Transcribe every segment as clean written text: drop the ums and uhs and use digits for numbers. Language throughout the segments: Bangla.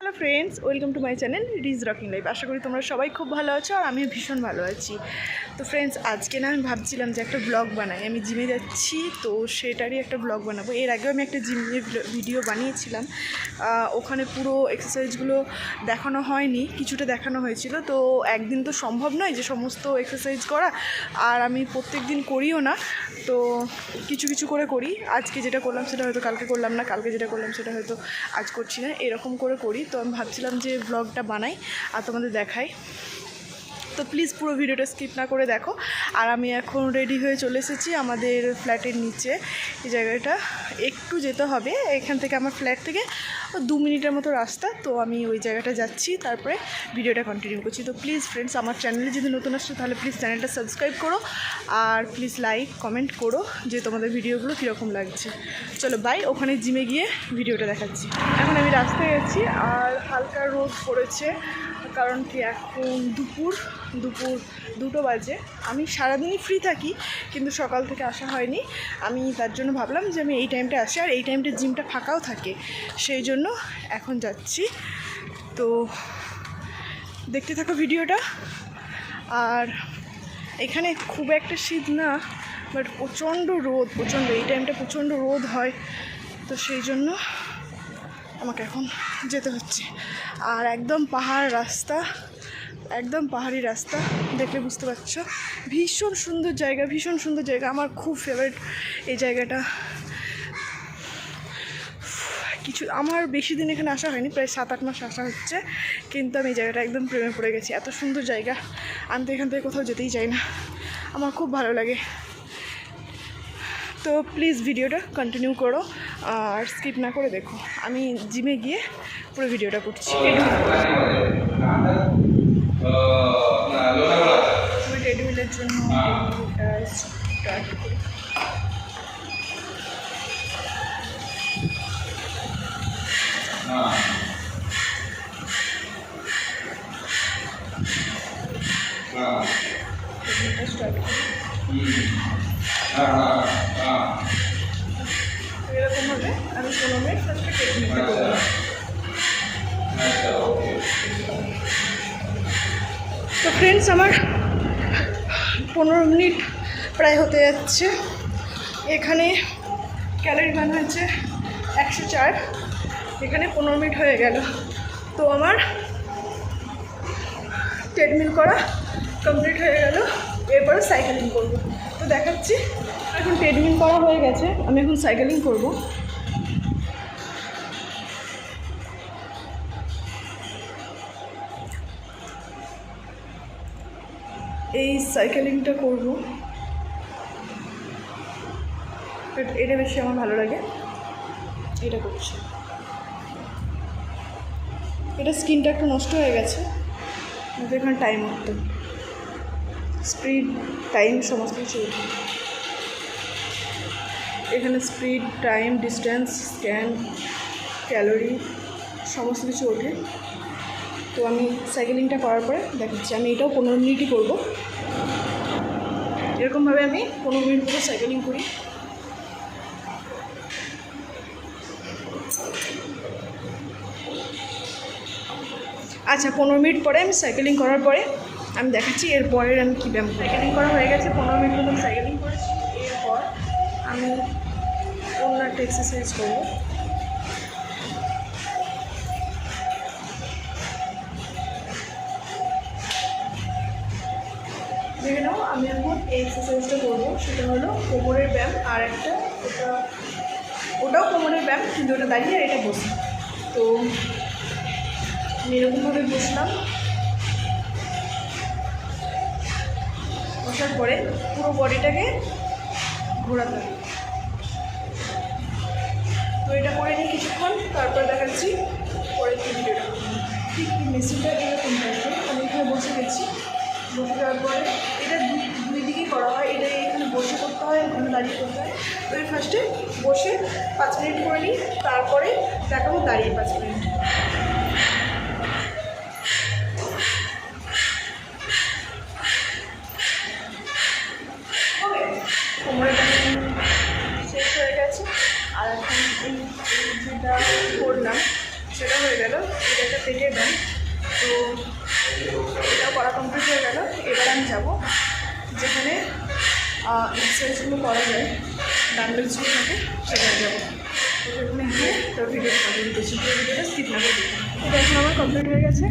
Hello friends, welcome to my channel রিজ রকিং লাইফ। আশা করি তোমরা সবাই খুব ভালো আছো আর আমিও ভীষণ ভালো আছি। তো ফ্রেন্ডস, আজকে না আমি ভাবছিলাম যে একটা ব্লগ বানাই। আমি জিমে যাচ্ছি, তো সেটারই একটা ব্লগ বানাবো। এর আগেও আমি একটা জিমের ভিডিও বানিয়েছিলাম, ওখানে পুরো এক্সারসাইজগুলো দেখানো হয়নি, কিছুটা দেখানো হয়েছিল। তো একদিন তো সম্ভব নয় যে সমস্ত এক্সারসাইজ করা, আর আমি প্রত্যেক দিন করিও না, তো কিছু কিছু করে করি। আজকে যেটা করলাম সেটা হয়তো কালকে করলাম না, কালকে যেটা করলাম সেটা হয়তো আজ করছি না, এরকম করে করি। তো আমি ভাবছিলাম যে ব্লগটা বানাই আর তোমাদের দেখাই। তো প্লিজ পুরো ভিডিওটা স্কিপ না করে দেখো। আর আমি এখন রেডি হয়ে চলে এসেছি আমাদের ফ্ল্যাটের নিচে। এই জায়গাটা একটু যেতে হবে, এখান থেকে আমার ফ্ল্যাট থেকে 2 মিনিটের মতো রাস্তা। তো আমি ওই জায়গাটা যাচ্ছি, তারপরে ভিডিওটা কন্টিনিউ করছি। তো প্লিজ ফ্রেন্ডস, আমার চ্যানেলে যদি নতুন আসছো তাহলে প্লিজ চ্যানেলটা সাবস্ক্রাইব করো, আর প্লিজ লাইক কমেন্ট করো যে তোমাদের ভিডিওগুলো কীরকম লাগছে। চলো বাই, ওখানে জিমে গিয়ে ভিডিওটা দেখাচ্ছি। এখন আমি রাস্তায় যাচ্ছি আর হালকা রোদ পড়েছে, কারণ কি এখন দুপুর 2টো বাজে। আমি সারাদিনই ফ্রি থাকি, কিন্তু সকাল থেকে আসা হয়নি। আমি তার জন্য ভাবলাম যে আমি এই টাইমটা আসি, আর এই টাইমটা জিমটা ফাঁকাও থাকে, সেই জন্য এখন যাচ্ছি। তো দেখতে থাকো ভিডিওটা। আর এখানে খুব একটা শীত না, বাট প্রচণ্ড রোদ, এই টাইমটা প্রচণ্ড রোদ হয়, তো সেই জন্য আমাকে এখন যেতে হচ্ছে। আর একদম পাহাড় রাস্তা, একদম পাহাড়ি রাস্তা, দেখলে বুঝতে পারছো। ভীষণ সুন্দর জায়গা, আমার খুব ফেভারিট এই জায়গাটা। আমার বেশি দিন এখানে আসা হয়নি, প্রায় 7-8 মাস আসা হচ্ছে, কিন্তু আমি এই জায়গাটা একদম প্রেমে পড়ে গেছি। এত সুন্দর জায়গা, আমি তো এখান থেকে কোথাও যেতেই চাই না, আমার খুব ভালো লাগে। তো প্লিজ ভিডিওটা কন্টিনিউ করো আর স্কিপ না করে দেখো। আমি জিমে গিয়ে পুরো ভিডিওটা করছি। ট্রেডমিলের জন্য স্টার্ট করি। স্টার্ট করি এরকমভাবে আমি 15 মিনিট ফার্স্টে ট্রেডমিলটা করবো। তো ফ্রেন্ডস, আমার 15 মিনিট প্রায় হতে যাচ্ছে। এখানে ক্যালোরি বার্ন হয়েছে 104, এখানে 15 মিনিট হয়ে গেল। তো আমার ট্রেডমিল করা কমপ্লিট হয়ে গেল, এরপরে সাইকেলিং করব। তো দেখাচ্ছি, এখন ট্রেডমিল করা হয়ে গেছে, আমি এখন সাইকেলিং করব। এই সাইকেলিংটা করব, এটা বেশি আমার ভালো লাগে, এটা করছি। এটা স্কিনটা একটু নষ্ট হয়ে গেছে, এখানে টাইম হতো, স্পিড টাইম সমস্ত কিছু ওঠে এখানে, speed time distance scan calorie সমস্ত কিছু ওঠে। তো আমি সাইকেলিংটা করার পরে দেখাচ্ছি। আমি এটাও 15 মিনিটই করবো, এরকমভাবে আমি 15 মিনিট করে সাইকেলিং করি। আচ্ছা, 15 মিনিট পরে আমি সাইকেলিং করার পরে আমি দেখাচ্ছি এরপরের আমি কী ব্যায়াম। সাইকেলিং করা হয়ে গেছে, 15 মিনিট মতন সাইকেলিং করেছি। এরপর আমি অন্য একটা এক্সারসাইজ করবো। দেখে নাও, আমি এখন এই এক্সারসাইজটা করবো, সেটা হলো কোমরের ব্যায়াম। আর একটা ওটাও কোমরের ব্যায়াম, কিন্তু ওটা দাঁড়িয়ে আর এটা বসে। তো আমি এরকমভাবে বসলাম, বসার পরে পুরো বডিটাকে ঘোরাতে হবে। তো এটা করে নিই কিছুক্ষণ, তারপর দেখাচ্ছি পরের ভিডিওটা। ঠিক মেশিনটা এরকম থাকবে, আমি এখানে বসে গেছি। বসে যাওয়ার পরে এটা দুই দিকেই করা হয়, এটা এখানে বসে করতে হয়, ওখানে দাঁড়িয়ে করতে হয়। তো আমি ফার্স্টে বসে 5 মিনিট করে নিই, তারপরে দেখাবো দাঁড়িয়ে 5 মিনিট। কোমরের শেষ হয়ে গেছে, আর এখন যেটা করলাম সেটা হয়ে গেল। এটাকে পেটের ব্যায়াম। তো এটাও করা কমপ্লিট হয়ে গেল। এবার আমি যাবো যেখানে এক্সারসাইজগুলো করা যায়, ডাম্বেলসগুলো থাকে, সেখানে যাবো। তো সেখানে গিয়ে তোর ভিডিওটা কমপ্লিট করছি, পুরো ভিডিওটা স্কিপ না করে দেখি। এটা এখন আমার কমপ্লিট হয়ে গেছে।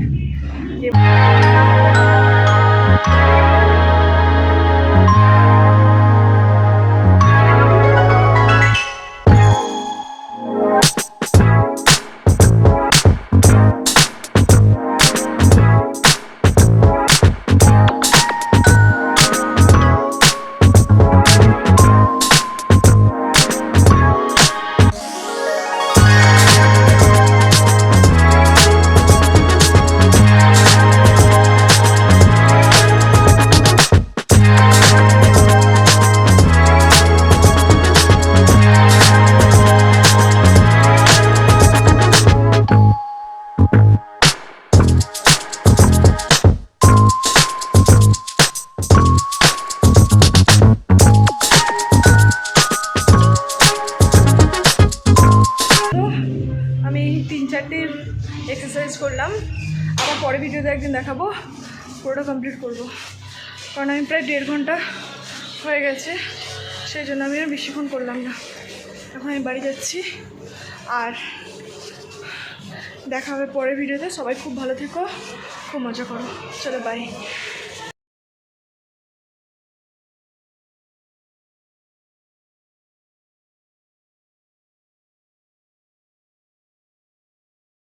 আমি 3-4টি এক্সারসাইজ করলাম, আবার পরে ভিডিওতে একদিন দেখাবো, পুরোটা কমপ্লিট করব। কারণ আমি প্রায় 1.5 ঘন্টা হয়ে গেছে, সেই জন্য আমি আর বেশিক্ষণ করলাম না। এখন আমি বাড়ি যাচ্ছি, আর দেখা হবে পরের ভিডিওতে। সবাই খুব ভালো থেকো, খুব মজা করো, চলো বাই।